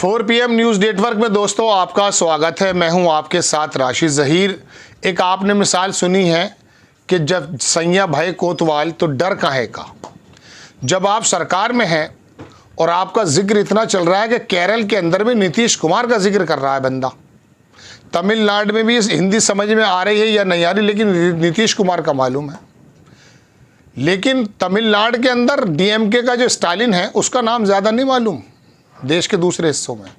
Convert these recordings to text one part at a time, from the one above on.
4 PM news network में दोस्तों आपका स्वागत है। मैं हूं आपके साथ राशिद ज़हीर। एक आपने मिसाल सुनी है कि जब सैया भय कोतवाल तो डर काहे का। जब आप सरकार में हैं और आपका जिक्र इतना चल रहा है कि केरल के अंदर भी नीतीश कुमार का जिक्र कर रहा है बंदा, तमिलनाडु में भी हिंदी समझ में आ रही है या नहीं आ रही, लेकिन नीतीश कुमार का मालूम है। लेकिन तमिलनाडु के अंदर डीएमके का जो स्टालिन है उसका नाम ज़्यादा नहीं मालूम। देश के दूसरे हिस्सों में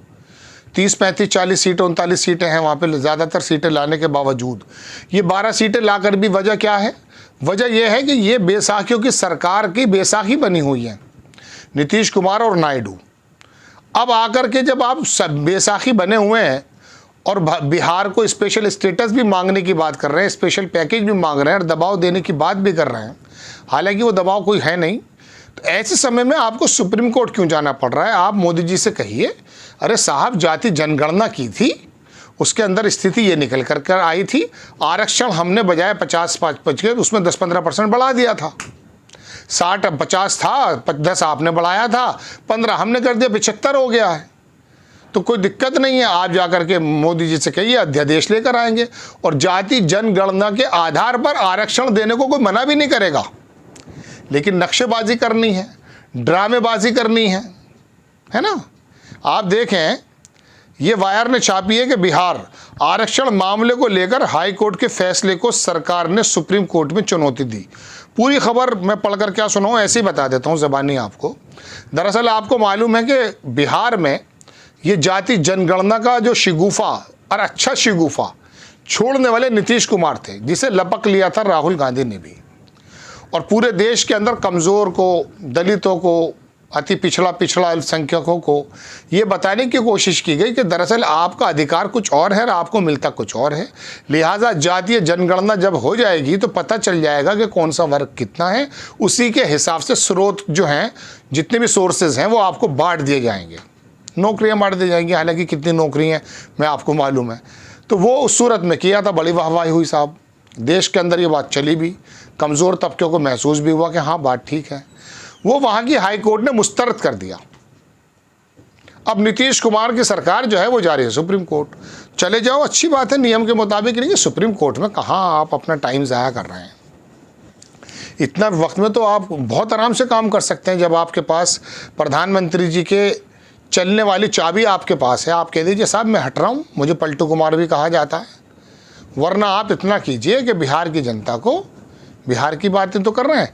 30, 35, 40 सीटें 39 सीटें हैं वहाँ पे ज़्यादातर सीटें लाने के बावजूद ये 12 सीटें लाकर भी वजह क्या है? वजह यह है कि ये बेसाखियों की सरकार की बेसाखी बनी हुई है, नीतीश कुमार और नायडू। अब आकर के जब आप सब बेसाखी बने हुए हैं और बिहार को स्पेशल स्टेटस भी मांगने की बात कर रहे हैं, स्पेशल पैकेज भी मांग रहे हैं और दबाव देने की बात भी कर रहे हैं, हालांकि वो दबाव कोई है नहीं, तो ऐसे समय में आपको सुप्रीम कोर्ट क्यों जाना पड़ रहा है? आप मोदी जी से कहिए, अरे साहब जाति जनगणना की थी, उसके अंदर स्थिति ये निकल कर आई थी, आरक्षण हमने बजाय 50 के उसमें 10-15% बढ़ा दिया था। 60-50 था, 10 आपने बढ़ाया था, 15 हमने कर दिया, 75 हो गया है। तो कोई दिक्कत नहीं है, आप जाकर के मोदी जी से कहिए अध्यादेश लेकर आएंगे और जाति जनगणना के आधार पर आरक्षण देने को कोई मना भी नहीं करेगा। लेकिन नक्शेबाजी करनी है, ड्रामेबाजी करनी है ना। आप देखें, ये वायर ने छापी है कि बिहार आरक्षण मामले को लेकर हाई कोर्ट के फैसले को सरकार ने सुप्रीम कोर्ट में चुनौती दी। पूरी खबर मैं पढ़कर क्या सुनाऊं, ऐसे ही बता देता हूं ज़बानी आपको। दरअसल आपको मालूम है कि बिहार में ये जाति जनगणना का जो शिगुफा और अच्छा शिगुफा छोड़ने वाले नीतीश कुमार थे, जिसे लपक लिया था राहुल गांधी ने भी, और पूरे देश के अंदर कमज़ोर को, दलितों को, अति पिछड़ा अल्पसंख्यकों को ये बताने की कोशिश की गई कि दरअसल आपका अधिकार कुछ और है और आपको मिलता कुछ और है। लिहाजा जातीय जनगणना जब हो जाएगी तो पता चल जाएगा कि कौन सा वर्ग कितना है, उसी के हिसाब से स्रोत जो हैं, जितने भी सोर्सेज हैं, वो आपको बांट दिए जाएंगे, नौकरियाँ बांट दी जाएंगी। हालांकि कितनी नौकरी हैं मैं आपको मालूम है। तो वो उस सूरत में किया था, बड़ी वाहवाही हुई साहब, देश के अंदर ये बात चली भी, कमज़ोर तबके को महसूस भी हुआ कि हाँ बात ठीक है। वो वहाँ की हाई कोर्ट ने मुस्तरद कर दिया। अब नीतीश कुमार की सरकार जो है वो जा रही है सुप्रीम कोर्ट। चले जाओ, अच्छी बात है, नियम के मुताबिक, नहीं सुप्रीम कोर्ट में कहाँ आप अपना टाइम ज़ाया कर रहे हैं। इतना वक्त में तो आप बहुत आराम से काम कर सकते हैं। जब आपके पास प्रधानमंत्री जी के चलने वाली चाबी आपके पास है, आप कह दीजिए साहब मैं हट रहा हूँ, मुझे पलटू कुमार भी कहा जाता है। वरना आप इतना कीजिए कि बिहार की जनता को, बिहार की बातें तो कर रहे हैं,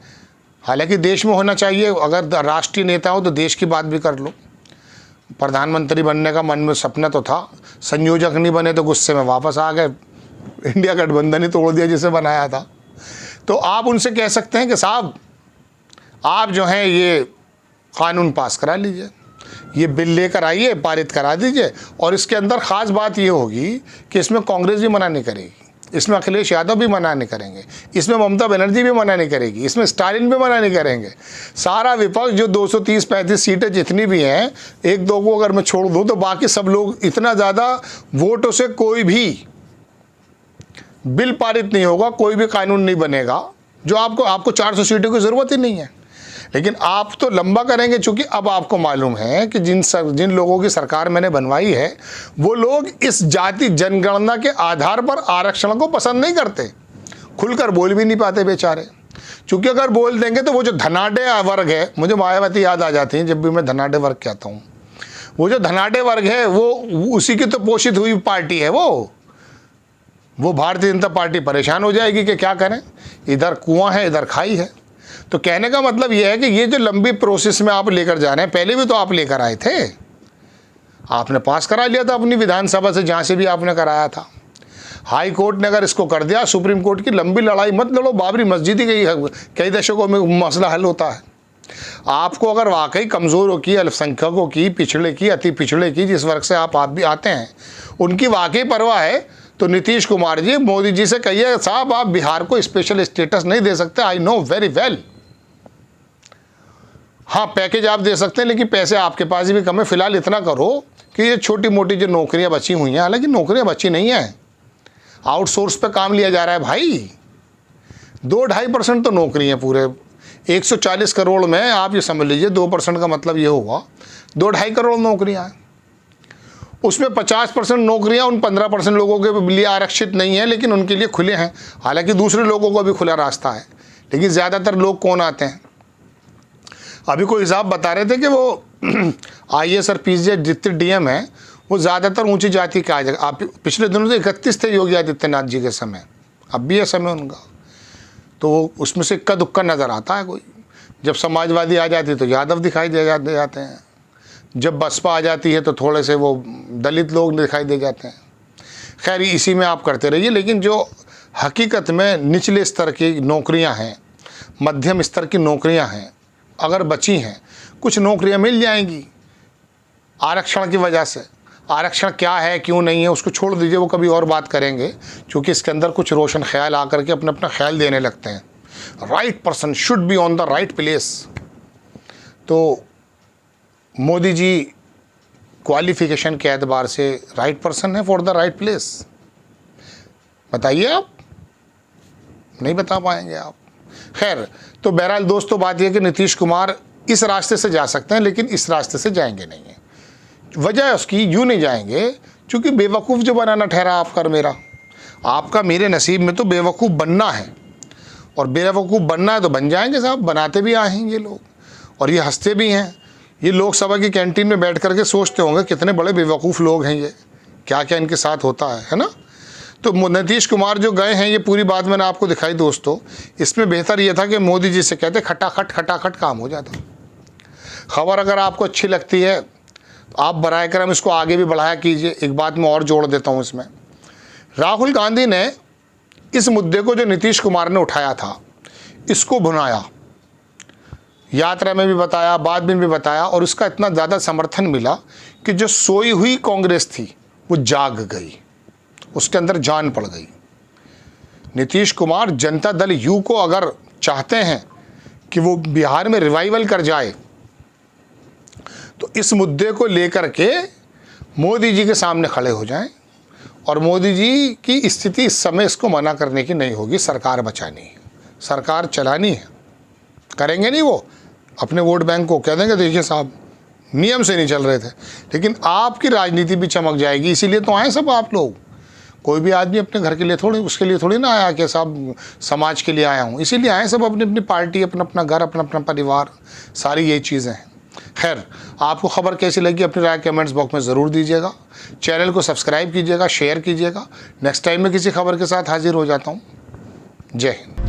हालांकि देश में होना चाहिए, अगर राष्ट्रीय नेता हो तो देश की बात भी कर लो। प्रधानमंत्री बनने का मन में सपना तो था, संयोजक नहीं बने तो गुस्से में वापस आ गए, इंडिया गठबंधन ही तोड़ दिया जिसे बनाया था। तो आप उनसे कह सकते हैं कि साहब आप जो हैं ये कानून पास करा लीजिए, ये बिल लेकर आइए, पारित करा दीजिए, और इसके अंदर ख़ास बात ये होगी कि इसमें कांग्रेस भी मना नहीं करेगी, इसमें अखिलेश यादव भी मना नहीं करेंगे, इसमें ममता बनर्जी भी मना नहीं करेगी, इसमें स्टालिन भी मना नहीं करेंगे। सारा विपक्ष जो 230-35 सीटें जितनी भी हैं, 1-2 को अगर मैं छोड़ दूँ तो बाकी सब लोग, इतना ज़्यादा वोटों से कोई भी बिल पारित नहीं होगा, कोई भी कानून नहीं बनेगा, जो आपको 400 सीटों की ज़रूरत ही नहीं है। लेकिन आप तो लंबा करेंगे, चूँकि अब आपको मालूम है कि जिन लोगों की सरकार मैंने बनवाई है वो लोग इस जाति जनगणना के आधार पर आरक्षण को पसंद नहीं करते, खुलकर बोल भी नहीं पाते बेचारे। चूँकि अगर बोल देंगे तो वो जो धनाढ़ वर्ग है, मुझे मायावती याद आ जाती है जब भी मैं धनाढ़ वर्ग कहता हूँ, वो जो धनाढ़ वर्ग है वो उसी की तो पोषित हुई पार्टी है। वो भारतीय जनता पार्टी परेशान हो जाएगी कि क्या करें, इधर कुआं है इधर खाई है। तो कहने का मतलब यह है कि ये जो लंबी प्रोसेस में आप लेकर जा रहे हैं, पहले भी तो आप लेकर आए थे, आपने पास करा लिया था अपनी विधानसभा से, जहाँ से भी आपने कराया था। हाई कोर्ट ने अगर इसको कर दिया, सुप्रीम कोर्ट की लंबी लड़ाई मत लड़ो, बाबरी मस्जिद ही कई दशकों में मसला हल होता है। आपको अगर वाकई कमज़ोरों की, अल्पसंख्यकों की, पिछड़े की, अति पिछड़े की, जिस वर्ग से आप भी आते हैं, उनकी वाकई परवाह है तो नीतीश कुमार जी मोदी जी से कहिए साहब आप बिहार को स्पेशल स्टेटस नहीं दे सकते, आई नो वेरी वेल। हाँ पैकेज आप दे सकते हैं, लेकिन पैसे आपके पास भी कम है। फिलहाल इतना करो कि ये छोटी मोटी जो नौकरियां बची हुई हैं, हालांकि नौकरियां बची नहीं हैं, आउटसोर्स पे काम लिया जा रहा है भाई। 2-2.5% तो नौकरी है पूरे 140 करोड़ में। आप ये समझ लीजिए 2% का मतलब ये हुआ 2-2.5 करोड़ नौकरियां हैं। उसमें 50% नौकरियां उन 15% लोगों के लिए आरक्षित नहीं है, लेकिन उनके लिए खुले हैं। हालांकि दूसरे लोगों को भी खुला रास्ता है, लेकिन ज़्यादातर लोग कौन आते हैं? अभी कोई हिसाब बता रहे थे कि वो IAS और PGS जितने DM हैं वो ज़्यादातर ऊंची जाति के आ जाएगा। आप पिछले दिनों से 31 थे योगी आदित्यनाथ जी के समय, अब भी है समय उनका, तो उसमें से इक्का दुक्का नज़र आता है कोई। जब समाजवादी आ जाती है तो यादव दिखाई दे जाते हैं, जब बसपा आ जाती है तो थोड़े से वो दलित लोग दिखाई दे जाते हैं। खैर इसी में आप करते रहिए, लेकिन जो हकीकत में निचले स्तर की नौकरियां हैं, मध्यम स्तर की नौकरियां हैं, अगर बची हैं, कुछ नौकरियां मिल जाएंगी आरक्षण की वजह से। आरक्षण क्या है क्यों नहीं है उसको छोड़ दीजिए, वो कभी और बात करेंगे, क्योंकि इसके अंदर कुछ रोशन ख्याल आकर के अपना ख्याल देने लगते हैं। Right person should be on the right place. तो मोदी जी क्वालिफिकेशन के एतबार से राइट पर्सन है फॉर द राइट प्लेस। बताइए, आप नहीं बता पाएंगे आप। खैर, तो बहरहाल दोस्तों बात यह कि नीतीश कुमार इस रास्ते से जा सकते हैं, लेकिन इस रास्ते से जाएंगे नहीं है। वजह उसकी यूँ नहीं जाएंगे क्योंकि बेवकूफ़ जो बनाना ठहरा आपका और मेरा, आपका मेरे नसीब में तो बेवकूफ़ बनना है, और बेवकूफ़ बनना है तो बन जाएंगे साहब। बनाते भी आए हैं ये लोग, और ये हंसते भी हैं। ये लोकसभा की कैंटीन में बैठ करके सोचते होंगे कितने बड़े बेवकूफ़ लोग हैं ये, क्या क्या इनके साथ होता है ना। तो नीतीश कुमार जो गए हैं, ये पूरी बात मैंने आपको दिखाई दोस्तों। इसमें बेहतर ये था कि मोदी जी से कहते खटाखट काम हो जाता। खबर अगर आपको अच्छी लगती है तो आप बराए करम इसको आगे भी बढ़ाया कीजिए। एक बात मैं और जोड़ देता हूँ इसमें, राहुल गांधी ने इस मुद्दे को जो नीतीश कुमार ने उठाया था, इसको भुनाया, यात्रा में भी बताया, बाद में भी बताया, और उसका इतना ज़्यादा समर्थन मिला कि जो सोई हुई कांग्रेस थी वो जाग गई, उसके अंदर जान पड़ गई। नीतीश कुमार जनता दल यू को अगर चाहते हैं कि वो बिहार में रिवाइवल कर जाए, तो इस मुद्दे को लेकर के मोदी जी के सामने खड़े हो जाएं, और मोदी जी की स्थिति इस समय इसको मना करने की नहीं होगी। सरकार बचानी है, सरकार चलानी है। करेंगे नहीं वो, अपने वोट बैंक को कह देंगे देखिए साहब नियम से नहीं चल रहे थे, लेकिन आपकी राजनीति भी चमक जाएगी। इसीलिए तो आए सब आप लोग। कोई भी आदमी अपने घर के लिए थोड़ी, उसके लिए थोड़ी ना आया कि साहब समाज के लिए आया हूँ। इसीलिए आए सब, अपनी अपनी पार्टी, अपना अपना घर, अपना अपना परिवार, सारी ये चीज़ें हैं। खैर, आपको खबर कैसी लगी अपनी राय कमेंट्स बॉक्स में ज़रूर दीजिएगा। चैनल को सब्सक्राइब कीजिएगा, शेयर कीजिएगा। नेक्स्ट टाइम मैं किसी खबर के साथ हाजिर हो जाता हूँ। जय हिंद।